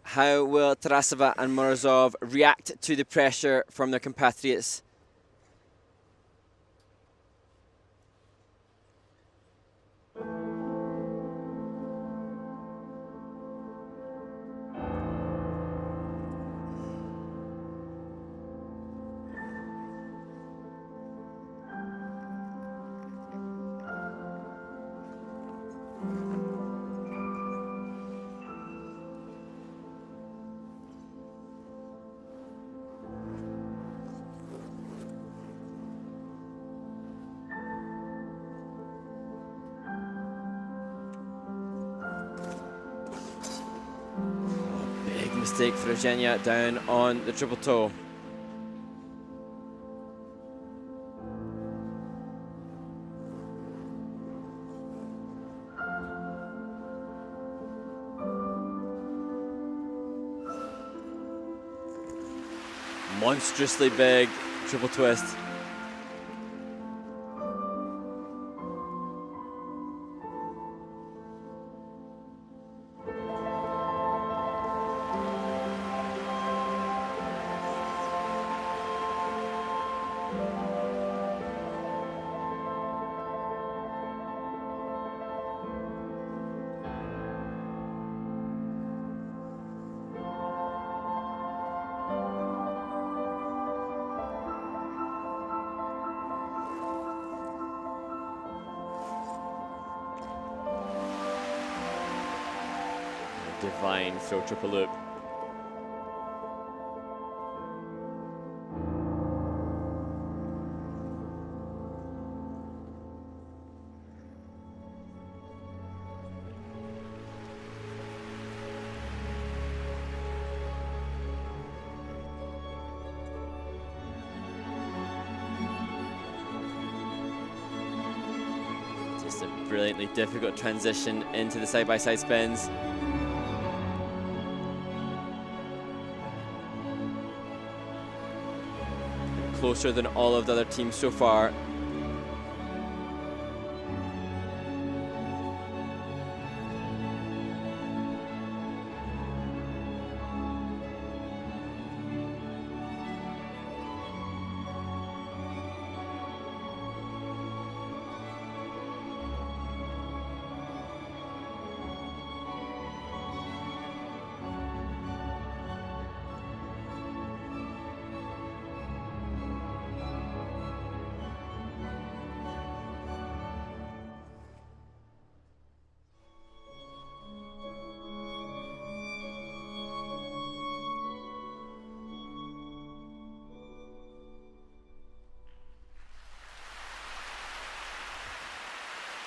How will Tarasova and Morozov react to the pressure from their compatriots? Mistake for Evgenia down on the triple toe. Monstrously big triple twist. Divine throw triple loop. Just a brilliantly difficult transition into the side-by-side spins. Closer than all of the other teams so far.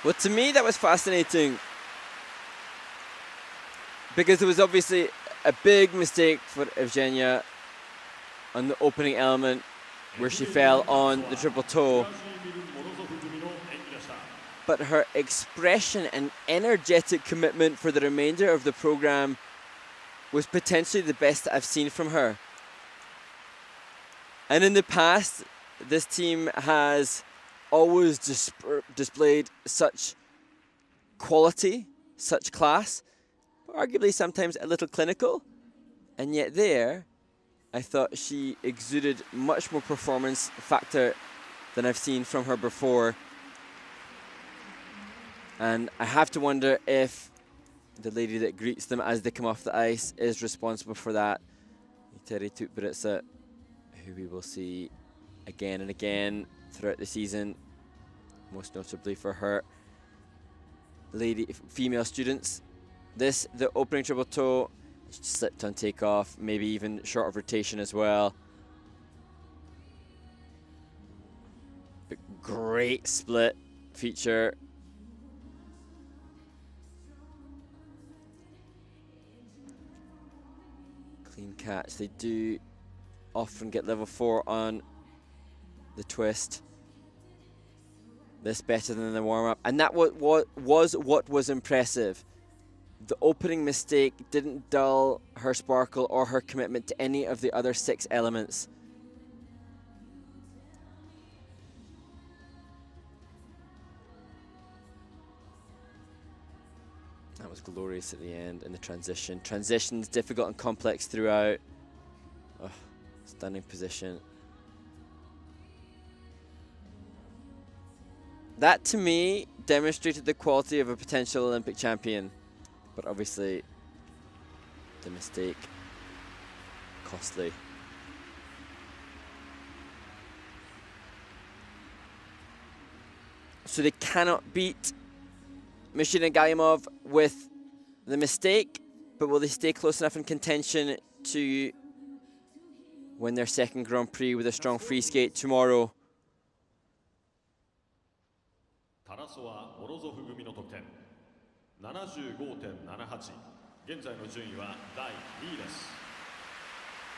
Well, to me, that was fascinating because there was obviously a big mistake for Evgenia on the opening element where she fell on the triple toe. But her expression and energetic commitment for the remainder of the program was potentially the best I've seen from her. And in the past, this team has always displayed such quality, such class, arguably sometimes a little clinical, and yet there, I thought she exuded much more performance factor than I've seen from her before. And I have to wonder if the lady that greets them as they come off the ice is responsible for that. Who we will see again and again throughout the season, most notably for her female students. This, the opening triple toe, slipped on takeoff, maybe even short of rotation as well. But great split feature. Clean catch. They do often get level 4 on the twist. This better than the warm-up, and that what was impressive. The opening mistake didn't dull her sparkle or her commitment to any of the other 6 elements. That was glorious at the end in the transition. Transitions difficult and complex throughout. Oh, stunning position. That, to me, demonstrated the quality of a potential Olympic champion. But obviously, the mistake, costly. So they cannot beat Mishina and Galliamov with the mistake, but will they stay close enough in contention to win their second Grand Prix with a strong free skate tomorrow? Tarasova Morozov 組の得点 75.78 現在の順位は第2位です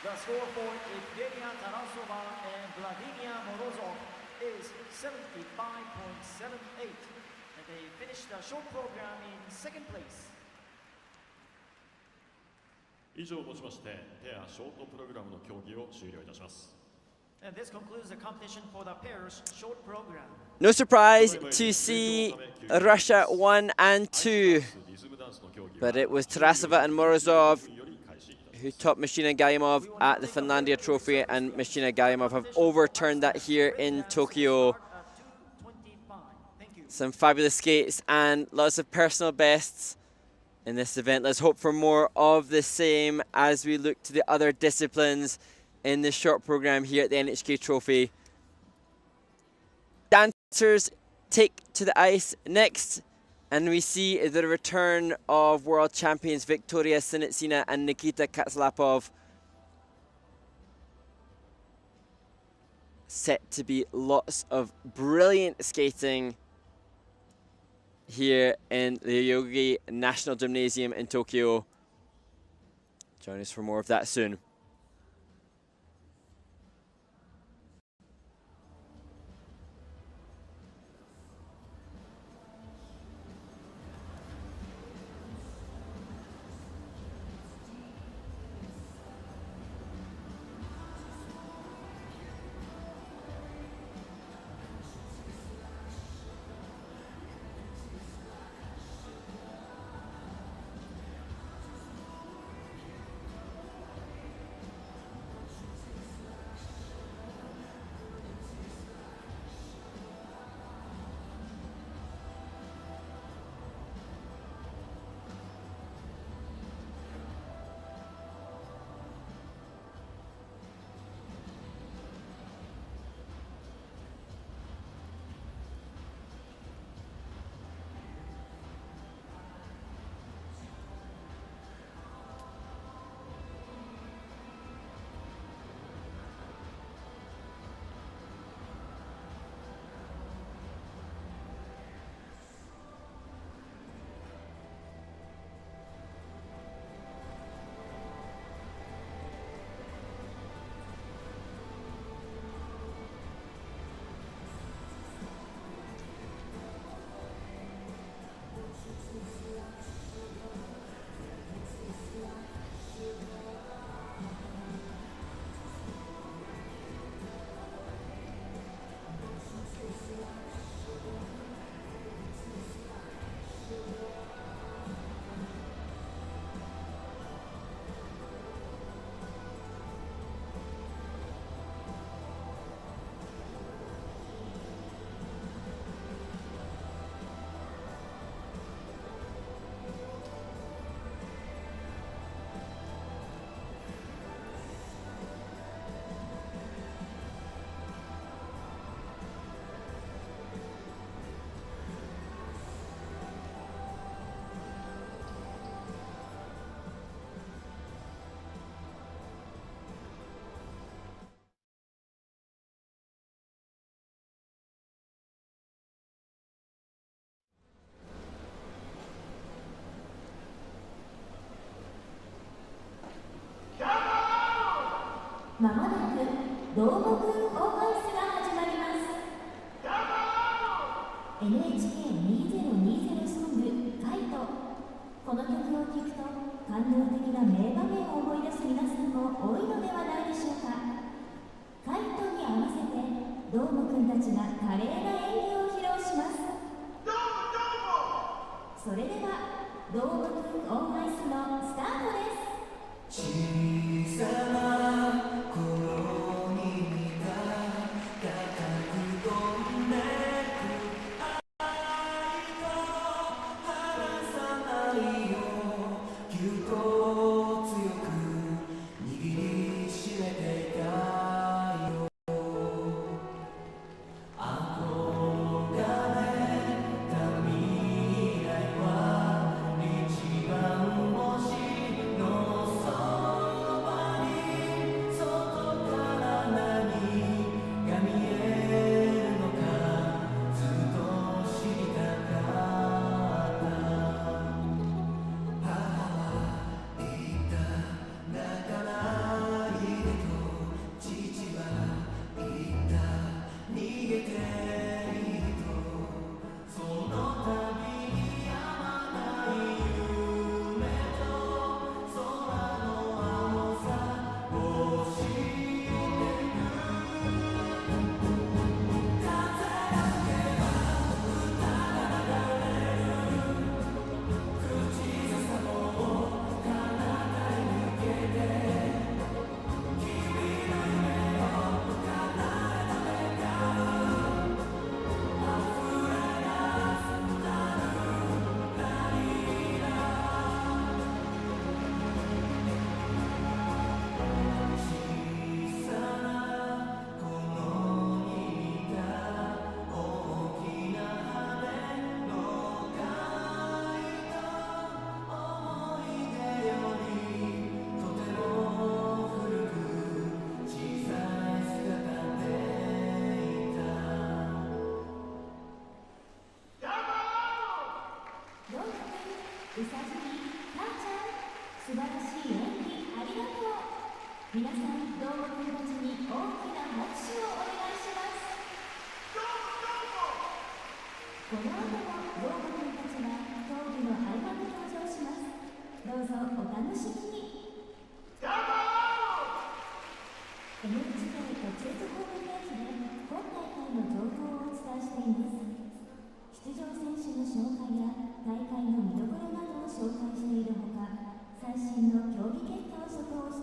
The score for Evgenia Tarasova and Vladimir Morozov is 75.78, and they finished the short program in second place. 以上をもちましてペアショートプログラムの競技を終了いたします And this concludes the competition for the pairs short program. No surprise to see Russia 1 and 2, but it was Tarasova and Morozov who topped Mishina and Galliamov at the Finlandia Trophy, and Mishina and Galliamov have overturned that here in Tokyo. Some fabulous skates and lots of personal bests in this event. Let's hope for more of the same as we look to the other disciplines in the short program here at the NHK Trophy. Dancers take to the ice next, and we see the return of world champions Victoria Sinitsina and Nikita Katslapov. Set to be lots of brilliant skating here in the Yogi National Gymnasium in Tokyo. Join us for more of that soon. まもなくどーもくんオーバイスが始まります。 NHK2020 ソング「カイト」。この曲を聴くと感動的な名場面を思い出す皆さんも多いのではないでしょうか。カイトに合わせてどーもくんたちが華麗な演技を披露します。それではどーもくんオンアイスのスタートです。小さな頃に見た高く飛んでく愛と離さないよぎゅっと強く握りしめていたよ。憧れた未来は一番星のそばに外から何が見えるのかずっと知りたかった。母は言った泣かないでと父は言った逃げていいと。その度に止まない夢と空の青さを知ってく。風が吹けば歌が流れる。口ずさもう彼方へ抜けて君の夢を叶えた願う。溢れ出すなるラリラ。小さな頃に見た大きな羽の貝と思い出よりとても古く小さい姿でいた。どーもくん、うさじき、たーちゃん、素晴らしい演技ありがとう。皆さん、どーもくんたちに大きな拍手をお願いします。この後もどーもくんたちが競技の合間に登場します。どうぞお楽しみに。NHK 途中図ホームページで今大会の情報をお伝えしています。出場選手の紹介や大会の見どころなどを紹介しているほか、最新の競技結果を速報して